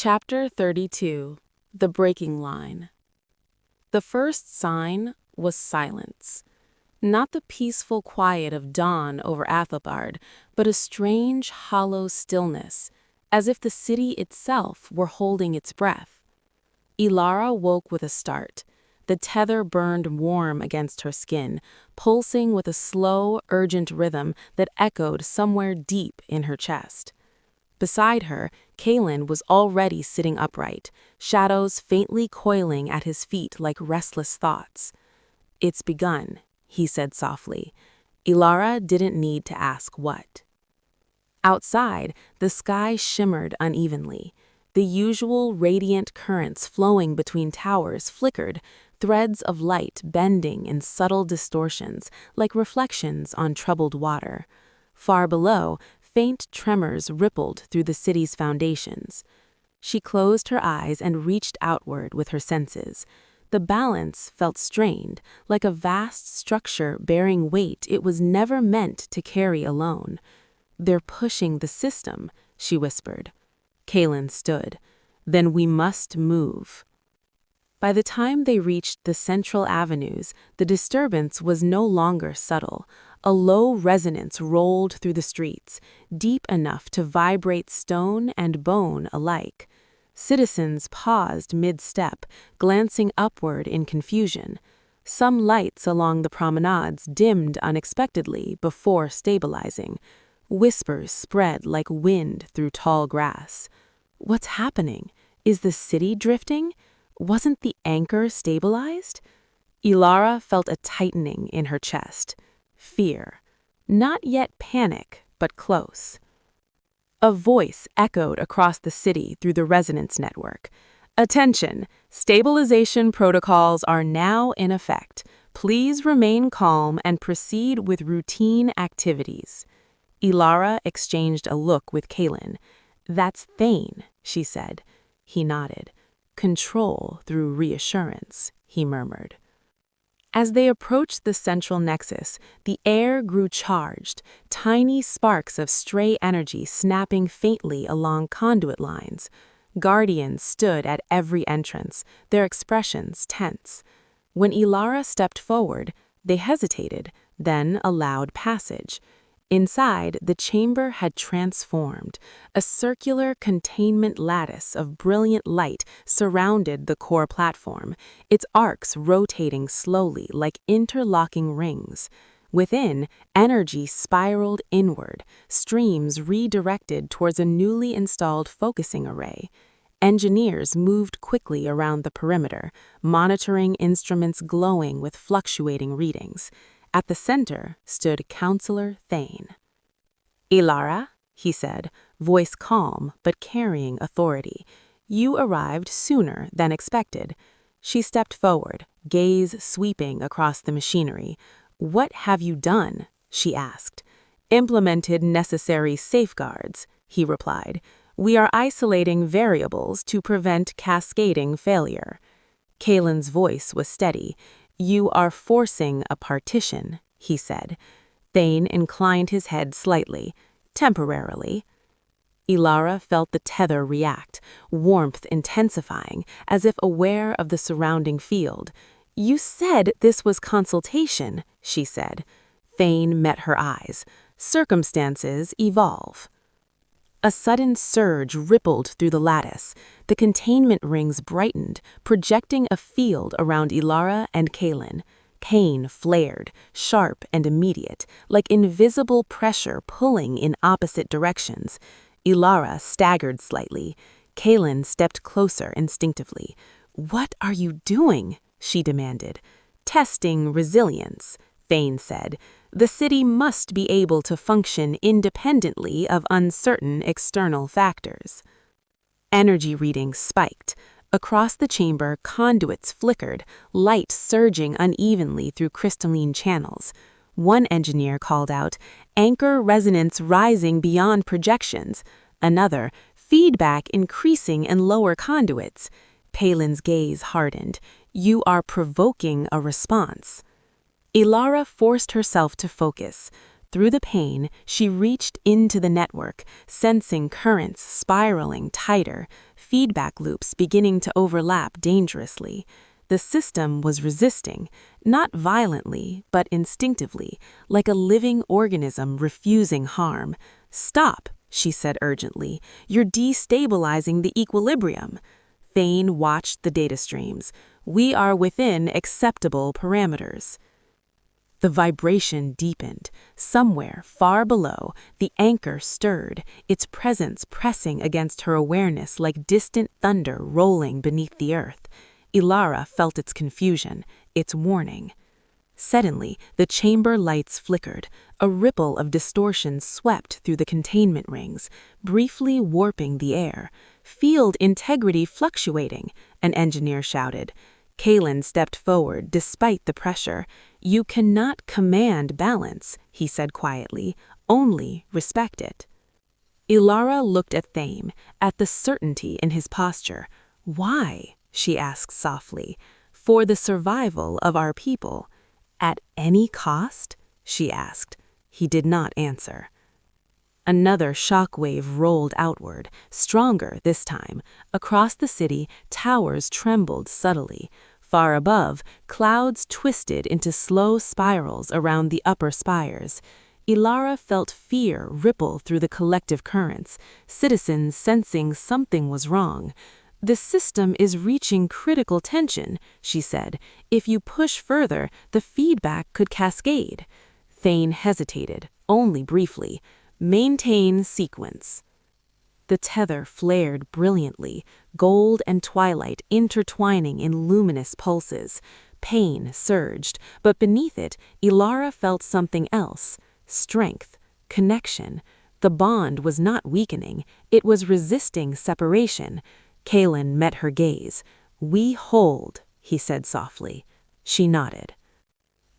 Chapter 32. The Breaking Line. The first sign was silence. Not the peaceful quiet of dawn over Aethelgard, but a strange, hollow stillness, as if the city itself were holding its breath. Elara woke with a start. The tether burned warm against her skin, pulsing with a slow, urgent rhythm that echoed somewhere deep in her chest. Beside her, Kaelen was already sitting upright, shadows faintly coiling at his feet like restless thoughts. "It's begun," he said softly. Elara didn't need to ask what. Outside, the sky shimmered unevenly. The usual radiant currents flowing between towers flickered, threads of light bending in subtle distortions like reflections on troubled water. Far below, faint tremors rippled through the city's foundations. She closed her eyes and reached outward with her senses. The balance felt strained, like a vast structure bearing weight it was never meant to carry alone. "They're pushing the system," she whispered. Kaelen stood. "Then we must move." By the time they reached the central avenues, the disturbance was no longer subtle. A low resonance rolled through the streets, deep enough to vibrate stone and bone alike. Citizens paused mid-step, glancing upward in confusion. Some lights along the promenades dimmed unexpectedly before stabilizing. Whispers spread like wind through tall grass. "What's happening? Is the city drifting? Wasn't the anchor stabilized?" Elara felt a tightening in her chest. Fear. Not yet panic, but close. A voice echoed across the city through the resonance network. "Attention! Stabilization protocols are now in effect. Please remain calm and proceed with routine activities." Elara exchanged a look with Kaelen. "That's Thane," she said. He nodded. "Control through reassurance," he murmured. As they approached the central nexus, the air grew charged, tiny sparks of stray energy snapping faintly along conduit lines. Guardians stood at every entrance, their expressions tense. When Elara stepped forward, they hesitated, then allowed passage. Inside, the chamber had transformed. A circular containment lattice of brilliant light surrounded the core platform, its arcs rotating slowly like interlocking rings. Within, energy spiraled inward, streams redirected towards a newly installed focusing array. Engineers moved quickly around the perimeter, monitoring instruments glowing with fluctuating readings. At the center stood Counselor Thane. "Elara," he said, voice calm but carrying authority, "you arrived sooner than expected." She stepped forward, gaze sweeping across the machinery. "What have you done?" she asked. "Implemented necessary safeguards," he replied. "We are isolating variables to prevent cascading failure." Kaelen's voice was steady. "You are forcing a partition," he said. Thane inclined his head slightly. "Temporarily." Elara felt the tether react, warmth intensifying, as if aware of the surrounding field. "You said this was consultation," she said. Thane met her eyes. "Circumstances evolve." A sudden surge rippled through the lattice. The containment rings brightened, projecting a field around Elara and Kaelen. Pain flared, sharp and immediate, like invisible pressure pulling in opposite directions. Elara staggered slightly. Kaelen stepped closer instinctively. "What are you doing?" she demanded. "Testing resilience," Thane said. "The city must be able to function independently of uncertain external factors." Energy readings spiked. Across the chamber, conduits flickered, light surging unevenly through crystalline channels. One engineer called out, "Anchor resonance rising beyond projections." Another, "Feedback increasing in lower conduits." Palin's gaze hardened. "You are provoking a response." Elara forced herself to focus. Through the pain, she reached into the network, sensing currents spiraling tighter. feedback loops beginning to overlap dangerously. The system was resisting, not violently, but instinctively, like a living organism refusing harm. "Stop," she said urgently. "You're destabilizing the equilibrium." Thane watched the data streams. "We are within acceptable parameters." The vibration deepened. Somewhere, far below, the anchor stirred, its presence pressing against her awareness like distant thunder rolling beneath the earth. Elara felt its confusion, its warning. Suddenly, the chamber lights flickered. A ripple of distortions swept through the containment rings, briefly warping the air. "Field integrity fluctuating," an engineer shouted. Kaelen stepped forward despite the pressure. "You cannot command balance," he said quietly, "only respect it." Elara looked at Thane, at the certainty in his posture. "Why?" she asked softly. "For the survival of our people." "At any cost?" she asked. He did not answer. Another shockwave rolled outward, stronger this time. Across the city, towers trembled subtly. Far above, clouds twisted into slow spirals around the upper spires. Elara felt fear ripple through the collective currents, citizens sensing something was wrong. "The system is reaching critical tension," she said. "If you push further, the feedback could cascade." Thane hesitated, only briefly. "Maintain sequence." The tether flared brilliantly, gold and twilight intertwining in luminous pulses. Pain surged, but beneath it, Elara felt something else. Strength, connection. The bond was not weakening, it was resisting separation. Kaelen met her gaze. "We hold," he said softly. She nodded.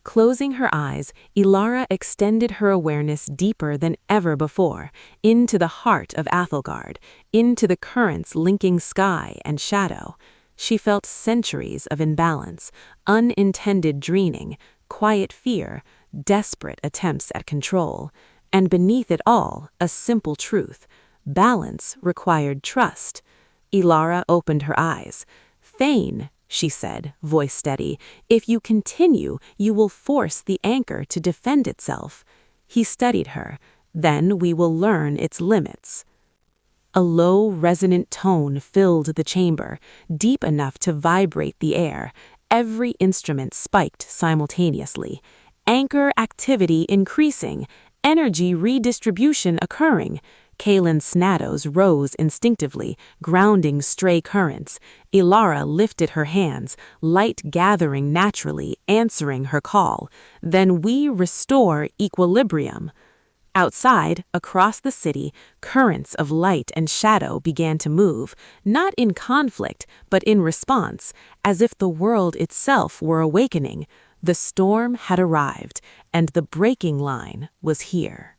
Closing her eyes, Elara extended her awareness deeper than ever before, into the heart of Aethelgard, into the currents linking sky and shadow. She felt centuries of imbalance, unintended draining, quiet fear, desperate attempts at control. And beneath it all, a simple truth. Balance required trust. Elara opened her eyes. "Thane," she said, voice steady, "if you continue, you will force the anchor to defend itself." He studied her. "Then we will learn its limits." A low, resonant tone filled the chamber, deep enough to vibrate the air. Every instrument spiked simultaneously. Anchor activity increasing, energy redistribution occurring. Kaelen's snados rose instinctively, grounding stray currents. Elara lifted her hands, light gathering naturally, answering her call. "Then we restore equilibrium." Outside, across the city, currents of light and shadow began to move, not in conflict, but in response, as if the world itself were awakening. The storm had arrived, and the breaking line was here.